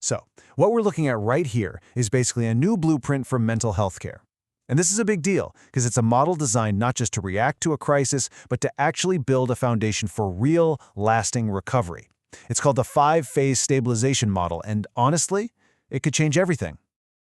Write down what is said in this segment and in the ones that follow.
So, what we're looking at right here is basically a new blueprint for mental health care. And this is a big deal because it's a model designed not just to react to a crisis, but to actually build a foundation for real, lasting recovery. It's called the Five-Phase Stabilization Model, and honestly, it could change everything.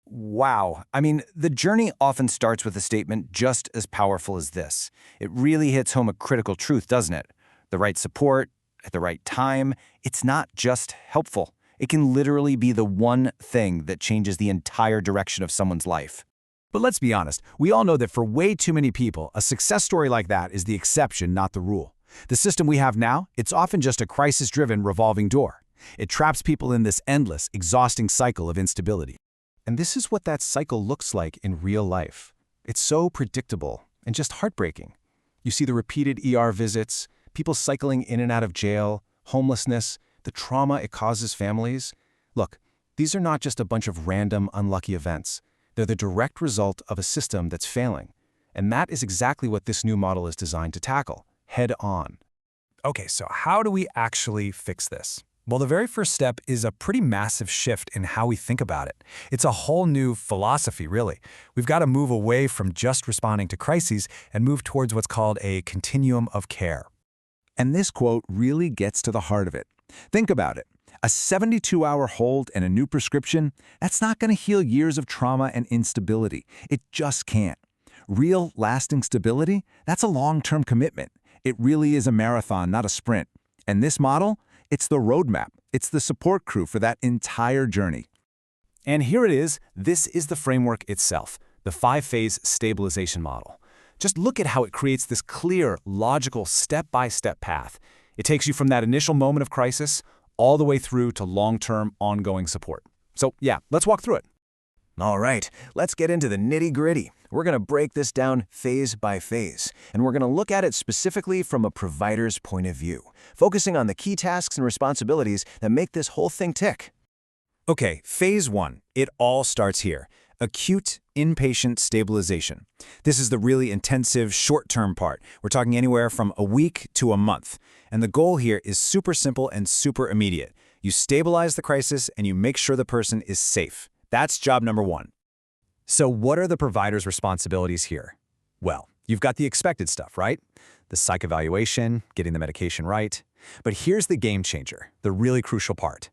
Wow. I mean, the journey often starts with a statement just as powerful as this. It really hits home a critical truth, doesn't it? The right support, at the right time, it's not just helpful. It can literally be the one thing that changes the entire direction of someone's life. But let's be honest, we all know that for way too many people, a success story like that is the exception, not the rule. The system we have now, it's often just a crisis-driven revolving door. It traps people in this endless, exhausting cycle of instability. And this is what that cycle looks like in real life. It's so predictable and just heartbreaking. You see the repeated ER visits, people cycling in and out of jail, homelessness, the trauma it causes families. Look, these are not just a bunch of random, unlucky events. They're the direct result of a system that's failing. And that is exactly what this new model is designed to tackle, head on. Okay, so how do we actually fix this? Well, the very first step is a pretty massive shift in how we think about it. It's a whole new philosophy, really. We've got to move away from just responding to crises and move towards what's called a continuum of care. And this quote really gets to the heart of it. Think about it. A 72-hour hold and a new prescription, that's not going to heal years of trauma and instability. It just can't. Real, lasting stability, that's a long-term commitment. It really is a marathon, not a sprint. And this model, it's the roadmap. It's the support crew for that entire journey. And here it is. This is the framework itself, the Five-Phase Stabilization Model. Just look at how it creates this clear, logical, step-by-step path. It takes you from that initial moment of crisis all the way through to long-term, ongoing support. So yeah, let's walk through it. All right, let's get into the nitty-gritty. We're going to break this down phase by phase, and we're going to look at it specifically from a provider's point of view, focusing on the key tasks and responsibilities that make this whole thing tick. Okay, phase 1. It all starts here. Acute inpatient stabilization. This is the really intensive, short-term part. We're talking anywhere from a week to a month. And the goal here is super simple and super immediate. You stabilize the crisis and you make sure the person is safe. That's job number 1. So what are the provider's responsibilities here? Well, you've got the expected stuff, right? The psych evaluation, getting the medication right. But here's the game changer, the really crucial part.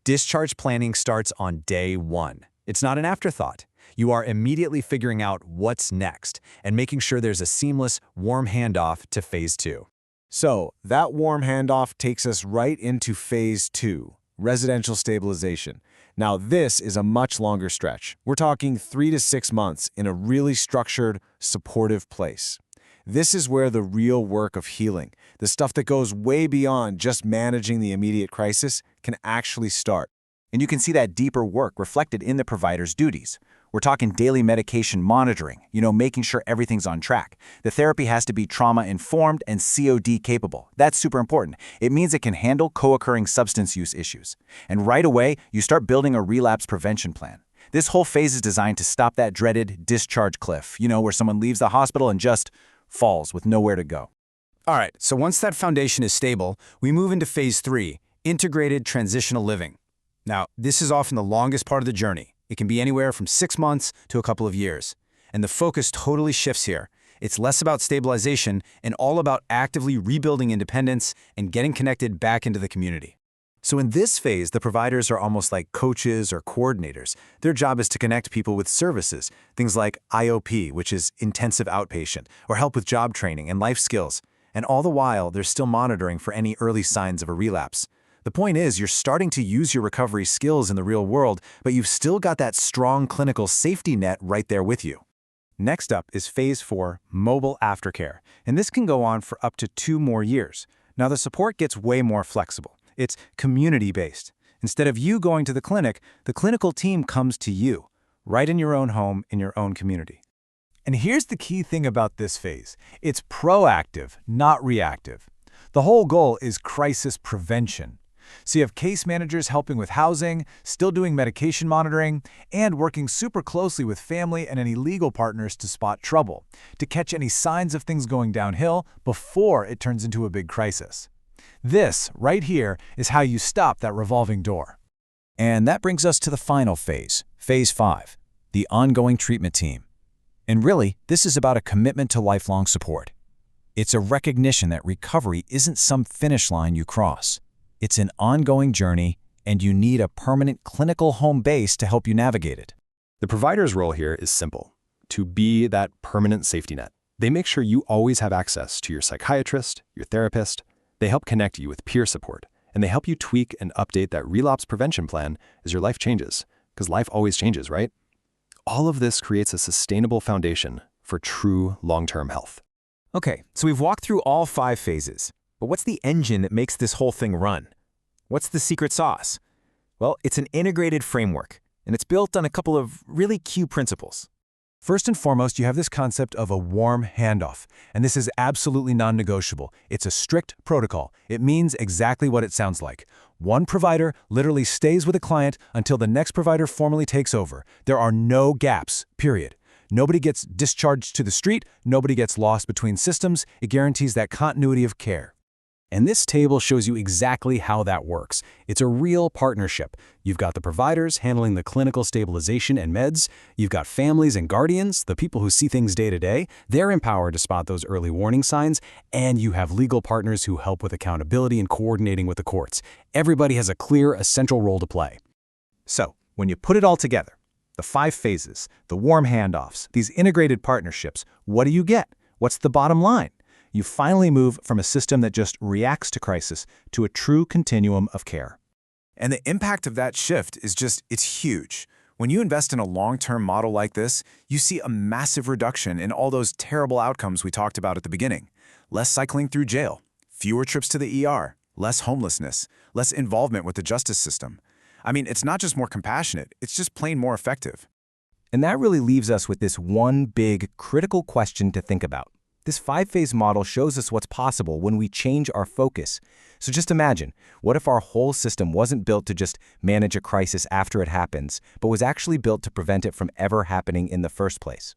Discharge planning starts on day 1. It's not an afterthought. You are immediately figuring out what's next and making sure there's a seamless, warm handoff to phase 2. So that warm handoff takes us right into phase 2, residential stabilization. Now this is a much longer stretch. We're talking 3 to 6 months in a really structured, supportive place. This is where the real work of healing, the stuff that goes way beyond just managing the immediate crisis, can actually start. And you can see that deeper work reflected in the provider's duties. We're talking daily medication monitoring, making sure everything's on track. The therapy has to be trauma-informed and COD-capable. That's super important. It means it can handle co-occurring substance use issues. And right away, you start building a relapse prevention plan. This whole phase is designed to stop that dreaded discharge cliff, where someone leaves the hospital and just falls with nowhere to go. All right, so once that foundation is stable, we move into phase 3, integrated transitional living. Now, this is often the longest part of the journey. It can be anywhere from 6 months to a couple of years. And the focus totally shifts here. It's less about stabilization and all about actively rebuilding independence and getting connected back into the community. So in this phase, the providers are almost like coaches or coordinators. Their job is to connect people with services, things like IOP, which is intensive outpatient, or help with job training and life skills. And all the while, they're still monitoring for any early signs of a relapse. The point is, you're starting to use your recovery skills in the real world, but you've still got that strong clinical safety net right there with you. Next up is phase 4, mobile aftercare, and this can go on for up to 2 more years. Now the support gets way more flexible. It's community-based. Instead of you going to the clinical team comes to you, right in your own home, in your own community. And here's the key thing about this phase. It's proactive, not reactive. The whole goal is crisis prevention. So you have case managers helping with housing, still doing medication monitoring, and working super closely with family and any legal partners to spot trouble, to catch any signs of things going downhill before it turns into a big crisis. This, right here, is how you stop that revolving door. And that brings us to the final phase, Phase 5, the ongoing treatment team. And really, this is about a commitment to lifelong support. It's a recognition that recovery isn't some finish line you cross. It's an ongoing journey, and you need a permanent clinical home base to help you navigate it. The provider's role here is simple: to be that permanent safety net. They make sure you always have access to your psychiatrist, your therapist. They help connect you with peer support, and they help you tweak and update that relapse prevention plan as your life changes, because life always changes, right? All of this creates a sustainable foundation for true long-term health. Okay, so we've walked through all 5 phases, but what's the engine that makes this whole thing run? What's the secret sauce? Well, it's an integrated framework, and it's built on a couple of really key principles. First and foremost, you have this concept of a warm handoff, and this is absolutely non-negotiable. It's a strict protocol. It means exactly what it sounds like. One provider literally stays with a client until the next provider formally takes over. There are no gaps, period. Nobody gets discharged to the street, nobody gets lost between systems. It guarantees that continuity of care. And this table shows you exactly how that works. It's a real partnership. You've got the providers handling the clinical stabilization and meds. You've got families and guardians, the people who see things day to day. They're empowered to spot those early warning signs. And you have legal partners who help with accountability and coordinating with the courts. Everybody has a clear, essential role to play. So, when you put it all together, the 5 phases, the warm handoffs, these integrated partnerships, what do you get? What's the bottom line? You finally move from a system that just reacts to crisis to a true continuum of care. And the impact of that shift is it's huge. When you invest in a long-term model like this, you see a massive reduction in all those terrible outcomes we talked about at the beginning. Less cycling through jail, fewer trips to the ER, less homelessness, less involvement with the justice system. I mean, it's not just more compassionate, it's just plain more effective. And that really leaves us with this one big, critical question to think about. This 5-phase model shows us what's possible when we change our focus. So just imagine, what if our whole system wasn't built to just manage a crisis after it happens, but was actually built to prevent it from ever happening in the first place?